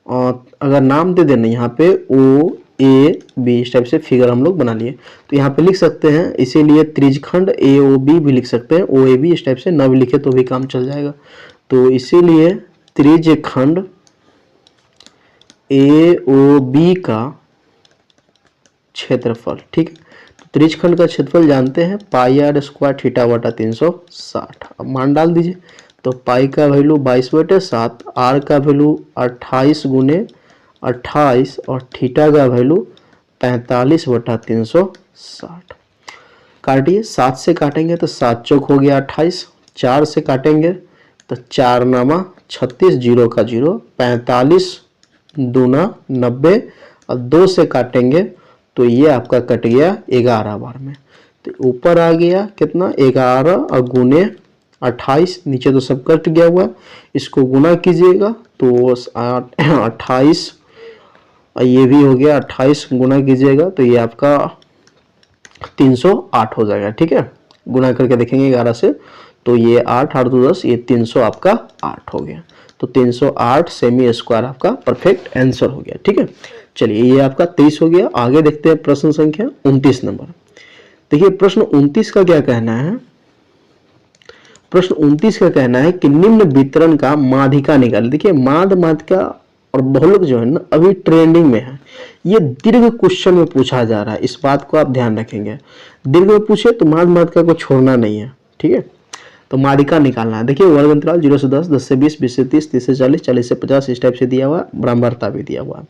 अगर नाम दे देना यहाँ पे ओ ए बी, इस टाइप से फिगर हम लोग बना लिए। तो यहाँ पे लिख सकते हैं, इसीलिए त्रिजखंड ए ओ बी भी लिख सकते हैं, ओ ए बी इस टाइप से, न भी लिखे तो भी काम चल जाएगा। तो इसीलिए त्रिजखंड ए ओ बी का क्षेत्रफल। ठीक है, तो त्रिजखंड का क्षेत्रफल जानते हैं पाई आर स्क्वायर थीटा बटा 360। अब मान डाल दीजिए, तो पाई का वैल्यू 22/7, आर का वैल्यू 28 गुने 28 और थीटा का वैल्यू 45/360। काटिए, 7 से काटेंगे तो 7 चौक हो गया 28, 4 से काटेंगे तो 4 नामा 36, 0 का 0, 45 दूना 90, और 2 से काटेंगे तो ये आपका कट गया 11 बार में। तो ऊपर आ गया कितना 11 और गुने 28, नीचे तो सब कट गया हुआ, इसको गुना कीजिएगा तो 28, और ये भी हो गया 28 गुना कीजिएगा तो ये आपका 308 हो जाएगा। ठीक है, गुना करके देखेंगे 11 से, तो ये 8 8 2 10, ये 300 आपका 8 हो गया। तो 308 सेमी स्क्वायर आपका परफेक्ट आंसर हो गया। ठीक है, चलिए ये आपका 23 हो गया। आगे देखते हैं प्रश्न संख्या 29 नंबर। देखिए प्रश्न 29 का क्या कहना है, प्रश्न 29 का कहना है कि निम्न वितरण का माध्यिका निकाल। देखिए माध्यिका और बहुलक जो है ना अभी ट्रेंडिंग में है। ये दीर्घ क्वेश्चन में पूछा जा रहा है, इस बात को आप ध्यान रखेंगे। दीर्घ में पूछे तो माध्यिका को छोड़ना नहीं है, ठीक है। तो माध्यिका निकालना है। देखिए वर्ग अंतराल 0 से 10, 10 से 20, 20 से 30, 30 से 40, 40 से 50 इस टाइप से दिया हुआ, बारंबारता भी दिया हुआ।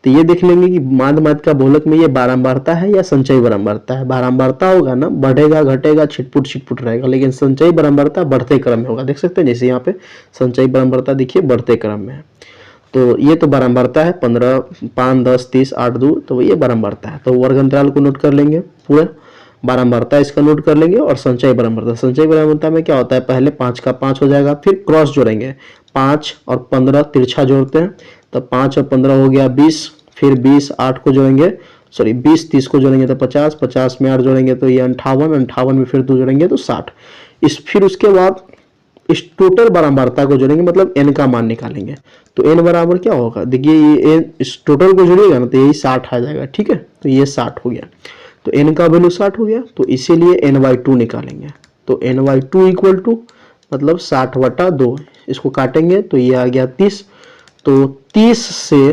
तो ये देख लेंगे कि माध्यिका बहुलक में ये बारंबारता है या संचयी बारंबारता है। बारंबारता होगा ना, बढ़ेगा घटेगा छिटपुट रहेगा, लेकिन संचयी बारंबारता बढ़ते क्रम में होगा। देख सकते हैं जैसे यहाँ पे संचयी बारंबारता देखिए बढ़ते क्रम में है। तो ये तो बारंबारता है 15, 5, 10, 30, 8, 2, तो ये बारंबारता है। तो वर्ग अंतराल को नोट कर लेंगे, पूरा बारंबारता इसका नोट कर लेंगे। और संचयी बारंबारता, संचयी बारंबारता में क्या होता है, पहले 5 का 5 हो जाएगा, फिर क्रॉस जोड़ेंगे, 5 और 15 तिरछा जोड़ते हैं, तो 5 और 15 हो गया 20, फिर 20 8 को जोड़ेंगे, सॉरी 20 30 को जोड़ेंगे तो 50, 50 में 8 जोड़ेंगे तो ये 58, 58 में फिर 2 जोड़ेंगे तो 60। फिर उसके बाद इस टोटल बारंबारता को जोड़ेंगे, मतलब n का मान निकालेंगे। तो n बराबर क्या होगा, देखिए ये n इस टोटल को जोड़िएगा ना तो यही 60 आ जाएगा, ठीक है। तो ये 60 हो गया, तो n का वैल्यू 60 हो गया, तो इसीलिए n/2 निकालेंगे। तो n/2 इक्वल टू मतलब 60/2, इसको काटेंगे तो ये आ गया 30। तो 30 से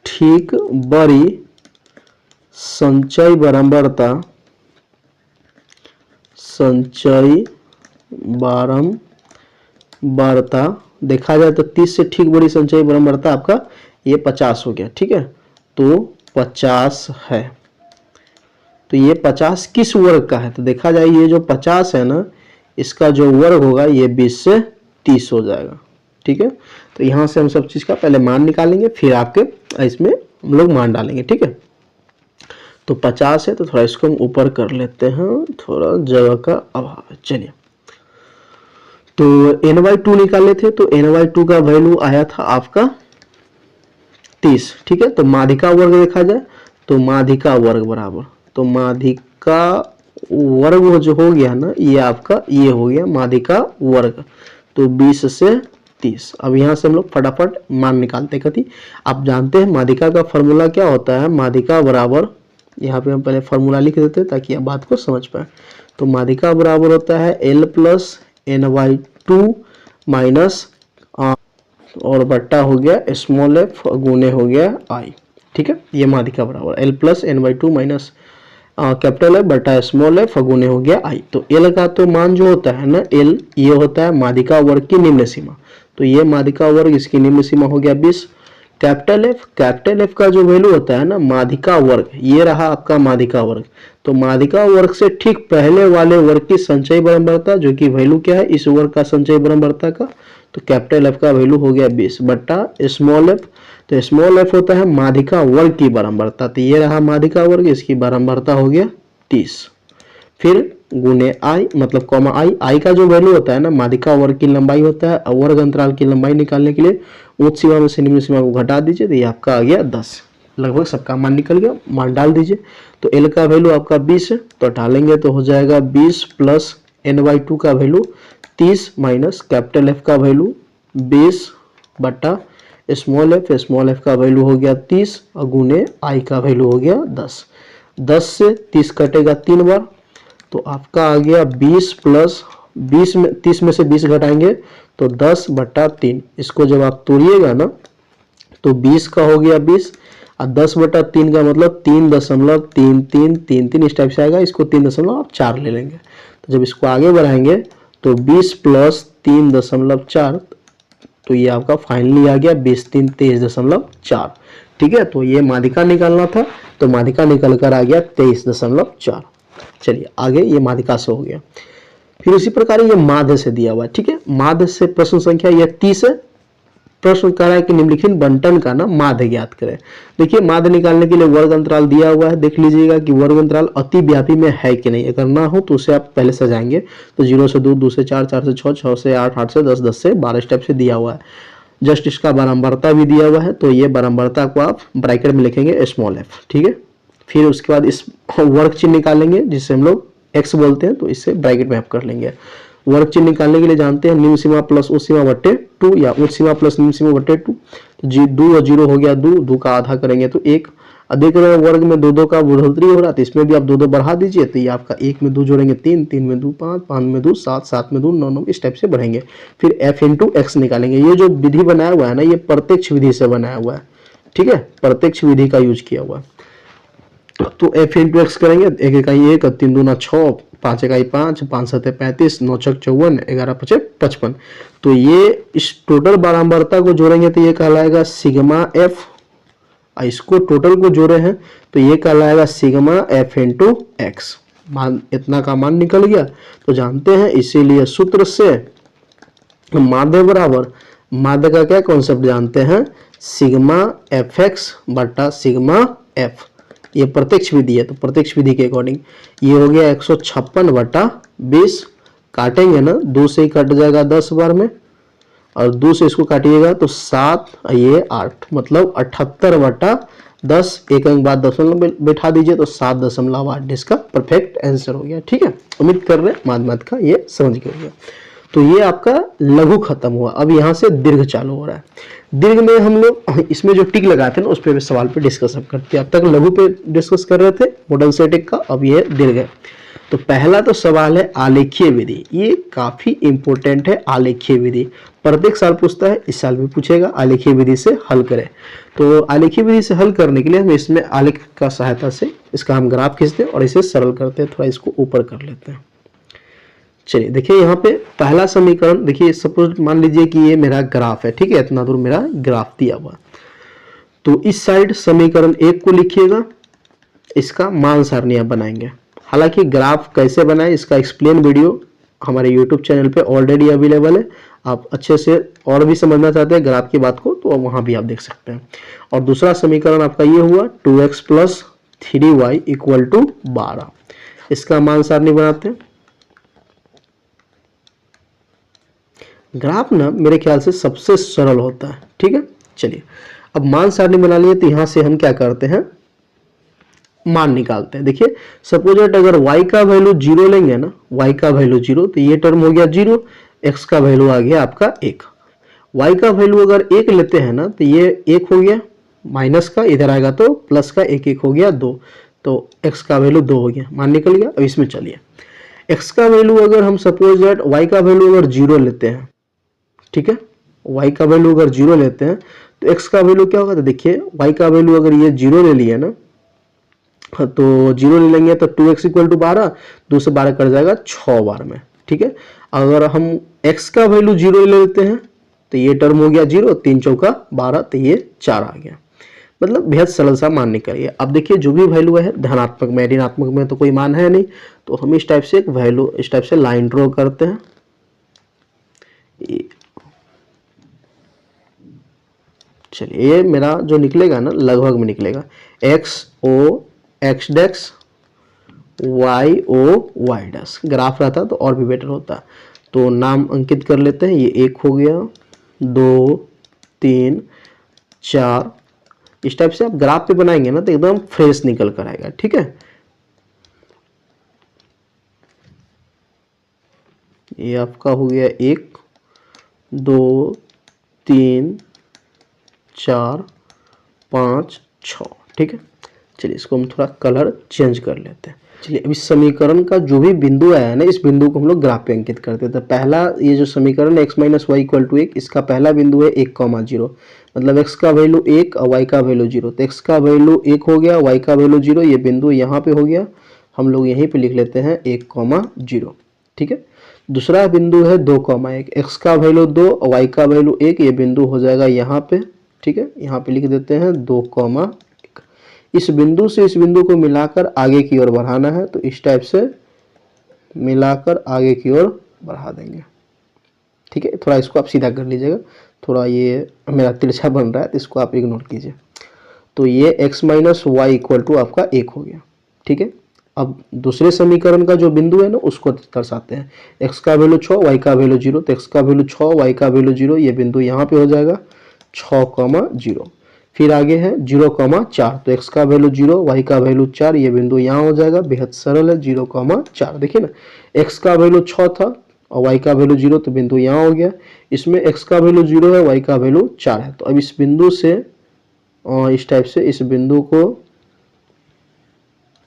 ठीक बड़ी संचयी बारंबारता, संचयी बारंबारता देखा जाए तो 30 से ठीक बड़ी संचयी बारंबारता आपका ये 50 हो गया, ठीक है। तो 50 है। तो ये 50 किस वर्ग का है, तो देखा जाए ये जो 50 है ना, इसका जो वर्ग होगा ये 20 से 30 हो जाएगा, ठीक है। तो यहाँ से हम सब चीज़ का पहले मान निकालेंगे, फिर आपके इसमें हम लोग मान डालेंगे, ठीक है। तो 50 है, तो थोड़ा इसको हम ऊपर कर लेते हैं, थोड़ा जगह का अभाव है। चलिए, तो n/2 निकाले थे, तो n/2 का वैल्यू आया था आपका 30, ठीक है। तो माध्यिका वर्ग देखा जाए तो माध्यिका वर्ग बराबर, तो माध्यिका वर्ग जो हो गया ना, ये आपका ये हो गया माध्यिका वर्ग, तो 20 से 30। अब यहाँ से हम लोग फटाफट मान निकालते कथी, आप जानते हैं माध्यिका का फॉर्मूला क्या होता है। माध्यिका बराबर, यहाँ पे हम पहले फॉर्मूला लिख देते हैं ताकि आप बात को समझ पाए। तो माध्यिका बराबर होता है L प्लस n/2 माइनस और बट्टा हो गया स्मॉल f गुने हो गया I, ठीक है। ये माध्यिका बराबर L plus n/2 minus capital F बट्टा स्मॉल f गुने हो गया I। तो L का तो मान जो होता है ना, L ये होता है माध्यिका वर्ग की निम्न सीमा, तो ये माध्यिका वर्ग इसकी निम्न सीमा हो गया 20। कैपिटल F का जो वैल्यू होता है ना माध्यिका वर्ग, ये रहा आपका माध्यिका वर्ग। तो माध्यिका वर्ग से ठीक पहले वाले वर्ग की संचयी बारंबारता, जो कि वैल्यू क्या है इस वर्ग का संचयी बारंबारता का, तो कैपिटल F का वैल्यू हो गया 20 बट्टा स्मॉल f। तो स्मॉल f होता है माध्यिका वर्ग की बारंबारता, तो ये रहा माध्यिका वर्ग, इसकी बारंबारता हो गया 30। फिर गुने I मतलब कॉमा I का जो वैल्यू होता है ना माध्यिका वर्ग की लंबाई होता है, और वर्ग अंतराल की लंबाई निकालने के लिए उच्च सीमा में से निम्न सीमा को घटा दीजिए, तो ये आपका आ गया 10। लगभग सबका मान निकल गया, मान डाल दीजिए। तो L का वैल्यू आपका 20 है, तो डालेंगे तो हो जाएगा 20 प्लस n/2 का वैल्यू 30 माइनस कैपिटल F का वैल्यू 20 बट्टा स्मॉल f का वैल्यू हो गया 30 और गुने I का वैल्यू हो गया 10। 10 से 30 कटेगा 3 बार, तो आपका आ गया 20 प्लस 20 में 30 में से 20 घटाएंगे तो 10 बट्टा 3। इसको जब आप तोड़िएगा ना तो 20 का हो गया 20 और 10 बट्टा 3 का मतलब 3.3333 इस टाइप से आएगा। इसको 3.4 ले लेंगे, तो जब इसको आगे बढ़ाएंगे तो 20 प्लस 3.4, तो ये आपका फाइनली आ गया 20 3 23.4, ठीक है। तो ये माध्यिका निकालना था, तो माध्यिका निकल कर आ गया 23.4। चलिए आगे, ये माध्यिका से हो गया। फिर उसी प्रकार ये माध्य से दिया हुआ है, ठीक है। माध्य से प्रश्न संख्या यह 30 है। प्रश्न कह रहा है कि निम्नलिखित बंटन का ना माध्य ज्ञात करें। देखिए माध्य निकालने के लिए वर्ग अंतराल दिया हुआ है, देख लीजिएगा कि वर्ग अंतराल अतिव्यापी में है कि नहीं। अगर ना हो तो उसे आप पहले सजाएंगे, तो 0 से 2, 2 से 4, 4 से 6, 6 से 8, 8 से 10, 10 से 12 स्टेप से दिया हुआ है। जस्ट इसका बारंबारता भी दिया हुआ है, तो ये बारंबारता को आप ब्रैकेट में लिखेंगे स्मॉल f, ठीक है। फिर उसके बाद इस वर्ग चिन्ह निकालेंगे जिससे हम लोग x बोलते हैं, तो इससे ब्रैकेट में आप कर लेंगे। वर्ग चिन्ह निकालने के लिए जानते हैं निम्न सीमा प्लस उच्च सीमा बट्टे 2 या उच्च सीमा प्लस निम्न सीमा बट्टे 2। तो 2 और 0 हो गया 2, 2 का आधा करेंगे तो 1, अब देख रहे हैं वर्ग में 2 का बढ़ोतरी हो रहा है, तो इसमें भी आप 2 बढ़ा दीजिए, तो ये आपका 1 में 2 जोड़ेंगे 3, 3 में 2 5, 5 में 2 7, 7 में 2 9, 9 इस टाइप से बढ़ेंगे। फिर f इंटू एक्स निकालेंगे। ये जो विधि बनाया हुआ है ना, ये प्रत्यक्ष विधि से बनाया हुआ है, ठीक है, प्रत्यक्ष विधि का यूज किया हुआ है। तो f इंटू एक्स करेंगे, 1 इकाई 1, 3 दूना 6, 5 इकाई 5, 5 सत्ते 35, 9 छक 54, 11 पचे 55। तो ये इस टोटल बारंबारता को जोड़ेंगे तो ये कहलाएगा सिग्मा एफ, इसको टोटल को जोड़े हैं तो ये कहलाएगा सिग्मा एफ इंटू एक्स। मान इतना का मान निकल गया। तो जानते हैं इसीलिए सूत्र से माध्य बराबर, माध्य का क्या कॉन्सेप्ट जानते हैं, सिग्मा एफ एक्स बटा सिग्मा एफ। ये प्रत्यक्ष विधि है, तो प्रत्यक्ष विधि के अकॉर्डिंग ये हो गया 156 बटा 20। काटेंगे ना, 2 से ही कट जाएगा 10 बार में, और 2 से इसको काटिएगा तो 7, ये 8, मतलब 78 बटा 10। एक अंक बाद दशमलव बैठा दीजिए तो 7.8 इसका परफेक्ट आंसर हो गया। ठीक है, उम्मीद कर रहे हैं माध्यमिक का ये समझ गए। तो ये आपका लघु खत्म हुआ। अब यहाँ से दीर्घ चालू हो रहा है। दीर्घ में हम लोग इसमें जो टिक लगाते हैं ना, उस पे सवाल पे डिस्कस करते हैं। अब तक लघु पे डिस्कस कर रहे थे, मॉडल से टिक का, अब ये दीर्घ है। तो पहला तो सवाल है आलेखीय विधि। ये काफी इंपॉर्टेंट है, आलेखीय विधि प्रत्येक साल पूछता है, इस साल भी पूछेगा। आलेखीय विधि से हल करें, तो आलेखीय विधि से हल करने के लिए हम इसमें आलेख का सहायता से इसका हम ग्राफ खींचते हैं और इसे सरल करते हैं। थोड़ा इसको ऊपर कर लेते हैं। चलिए देखिए, यहाँ पे पहला समीकरण देखिए, सपोज मान लीजिए कि ये मेरा ग्राफ है, ठीक है, इतना दूर मेरा ग्राफ दिया हुआ। तो इस साइड समीकरण 1 को लिखिएगा, इसका मान सारणियां बनाएंगे। हालांकि ग्राफ कैसे बनाए इसका एक्सप्लेन वीडियो हमारे यूट्यूब चैनल पे ऑलरेडी अवेलेबल है। आप अच्छे से और भी समझना चाहते हैं ग्राफ की बात को, तो वहां भी आप देख सकते हैं। और दूसरा समीकरण आपका ये हुआ 2x + 3y = 12। इसका मान सारणी बनाते हैं। ग्राफ ना मेरे ख्याल से सबसे सरल होता है, ठीक है। चलिए, अब मान सारणी बना लिए, तो यहां से हम क्या करते हैं, मान निकालते हैं। देखिए, सपोज अगर y का वैल्यू 0 लेंगे ना, y का वैल्यू 0, तो ये टर्म हो गया 0, x का वैल्यू आ गया आपका 1। y का वैल्यू अगर 1 लेते हैं ना, तो ये 1 हो गया, माइनस का इधर आएगा तो प्लस का 1 1 हो गया 2, तो x का वैल्यू 2 हो गया, मान निकल गया। अब इसमें चलिए, x का वैल्यू अगर हम सपोज दैट y का वैल्यू अगर 0 लेते हैं, ठीक है, y का वैल्यू अगर 0 लेते हैं तो x का वैल्यू क्या होगा। तो देखिए, y का वैल्यू अगर ये 0 ले लिया ना, तो 0 ले लेंगे तो 2x = 12, 2 से 12 कट जाएगा 6 बार में, ठीक है। अगर हम x का वैल्यू 0 ले लेते हैं तो ये टर्म हो गया 0, 3 चौका 12, तो ये 4 आ गया। मतलब बेहद सरल सा मान निकल गया। अब देखिए, जो भी वैल्यू है धनात्मक में, ऋणात्मक में तो कोई मान है नहीं, तो हम इस टाइप से एक वैल्यू, इस टाइप से लाइन ड्रॉ करते हैं। चलिए, ये मेरा जो निकलेगा ना, लगभग में निकलेगा XO X' YO Y'। Graph रहता तो और भी बेटर होता। तो नाम अंकित कर लेते हैं। ये 1 हो गया, 2 3 4। इस टाइप से आप ग्राफ पे बनाएंगे ना तो एकदम फ्रेश निकल कर आएगा, ठीक है। ये आपका हो गया 1 2 3 4 5 6, ठीक है। चलिए, इसको हम थोड़ा कलर चेंज कर लेते हैं। चलिए, अब इस समीकरण का जो भी बिंदु आया है ना, इस बिंदु को हम लोग ग्राफ पे अंकित करते हैं। तो पहला ये जो समीकरण x - y = 1, इसका पहला बिंदु है 1, 0, मतलब x का वैल्यू 1 और y का वैल्यू 0। तो x का वैल्यू 1 हो गया, y का वैल्यू 0, ये बिंदु यहाँ पे हो गया। हम लोग यहीं पे लिख लेते हैं 1, 0, ठीक है। दूसरा बिंदु है 2, 1, x का वैल्यू 2 और y का वैल्यू 1, ये बिंदु हो जाएगा यहाँ पे, ठीक है। यहाँ पे लिख देते हैं 2, 1। इस बिंदु से इस बिंदु को मिलाकर आगे की ओर बढ़ाना है, तो इस टाइप से मिलाकर आगे की ओर बढ़ा देंगे, ठीक है। थोड़ा इसको आप सीधा कर लीजिएगा, थोड़ा ये मेरा तिरछा बन रहा है तो इसको आप इग्नोर कीजिए। तो ये x - y = आपका 1 हो गया, ठीक है। अब दूसरे समीकरण का जो बिंदु है ना, उसको दर्शाते हैं। x का वैल्यू 6, y का वैल्यू 0, तो x का वैल्यू 6, y का वैल्यू 0, ये बिंदु यहाँ पे हो जाएगा 6, 0। फिर आगे है 0, 4, तो x का वैल्यू 0, y का वैल्यू 4, ये बिंदु यहाँ हो जाएगा। बेहद सरल है, 0, 4। देखिए ना, x का वैल्यू 6 था और y का वैल्यू 0, तो बिंदु यहाँ हो गया। इसमें x का वैल्यू 0 है, y का वैल्यू 4 है। तो अब इस बिंदु से इस टाइप से इस बिंदु को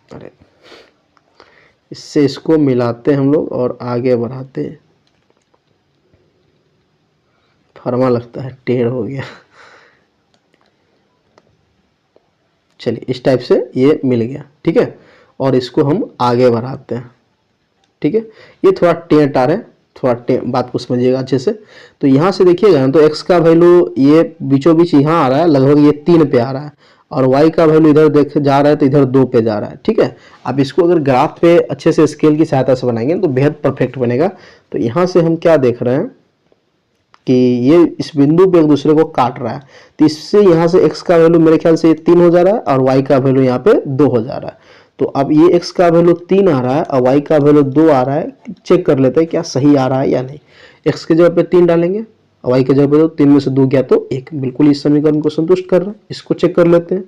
अरे इससे इसको मिलाते हम लोग और आगे बढ़ाते हैं। फरमा लगता है टेढ़ हो गया। चलिए इस टाइप से ये मिल गया, ठीक है। और इसको हम आगे बढ़ाते हैं, ठीक है। ये थोड़ा टेढ़ टार है, थोड़ा बात को समझिएगा अच्छे से। तो यहाँ से देखिएगा ना, तो x का वैल्यू ये बीचों बीच यहाँ आ रहा है, लगभग ये 3 पे आ रहा है, और y का वैल्यू इधर देख जा रहा है तो इधर 2 पे जा रहा है, ठीक है। अब इसको अगर ग्राफ पे अच्छे से स्केल की सहायता से बनाएंगे तो बेहद परफेक्ट बनेगा। तो यहाँ से हम क्या देख रहे हैं कि ये इस बिंदु पे एक दूसरे को काट रहा है, तो इससे यहाँ से x का वैल्यू मेरे ख्याल से 3 हो जा रहा है और y का वैल्यू यहाँ पे 2 हो जा रहा है। तो अब ये x का वैल्यू 3 आ रहा है और y का वैल्यू 2 आ रहा है, चेक कर लेते हैं क्या सही आ रहा है या नहीं। x के जगह पे 3 डालेंगे और y के जगह पे 3 में से 2 गया तो 1, बिल्कुल इस समीकरण को संतुष्ट कर रहा है। इसको चेक कर लेते हैं।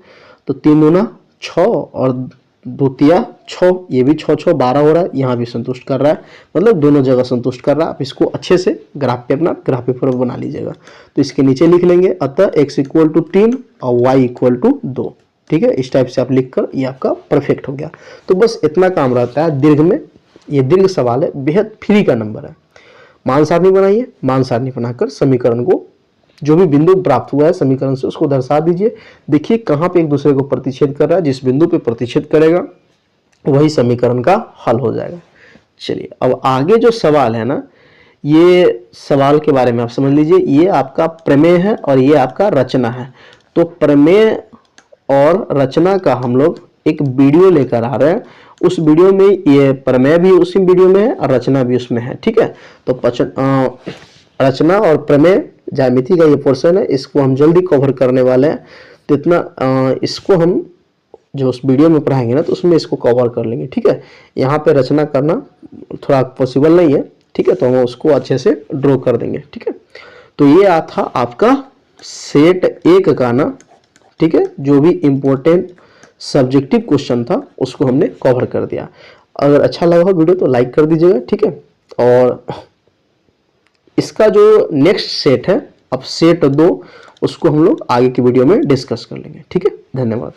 तो 3 दूना 6 और 2 तिया 6, ये भी 6 6 12 हो रहा है, यहाँ भी संतुष्ट कर रहा है, मतलब दोनों जगह संतुष्ट कर रहा है। आप इसको अच्छे से ग्राफ पे अपना ग्राफ पेपर बना लीजिएगा। तो इसके नीचे लिख लेंगे, अतः x इक्वल टू 3 और y इक्वल टू 2, ठीक है। इस टाइप से आप लिखकर ये आपका परफेक्ट हो गया। तो बस इतना काम रहता है दीर्घ में। ये दीर्घ सवाल है, बेहद फ्री का नंबर है। मान सारणी बनाइए, मान सारणी बनाकर समीकरण को, जो भी बिंदु प्राप्त हुआ है समीकरण से, उसको दर्शा दीजिए। देखिए कहाँ पे एक दूसरे को प्रतिच्छेद कर रहा है, जिस बिंदु पे प्रतिच्छेद करेगा वही समीकरण का हल हो जाएगा। चलिए अब आगे जो सवाल है ना, ये सवाल के बारे में आप समझ लीजिए। ये आपका प्रमेय है और ये आपका रचना है। तो प्रमेय और रचना का हम लोग एक वीडियो लेकर आ रहे हैं। उस वीडियो में ये प्रमेय भी उसी वीडियो में है और रचना भी उसमें है, ठीक है। तो रचना और प्रमेय ज्यामिति का ये पोर्शन है, इसको हम जल्दी कवर करने वाले हैं। तो इतना इसको हम जो उस वीडियो में पढ़ाएंगे ना, तो उसमें इसको कवर कर लेंगे, ठीक है। यहाँ पे रचना करना थोड़ा पॉसिबल नहीं है, ठीक है, तो हम उसको अच्छे से ड्रॉ कर देंगे, ठीक है। तो ये था आपका सेट 1 का ना, ठीक है, जो भी इम्पोर्टेंट सब्जेक्टिव क्वेश्चन था उसको हमने कवर कर दिया। अगर अच्छा लगा हो वीडियो तो लाइक कर दीजिएगा, ठीक है। और इसका जो नेक्स्ट सेट है, अब सेट 2, उसको हम लोग आगे की वीडियो में डिस्कस कर लेंगे, ठीक है। धन्यवाद।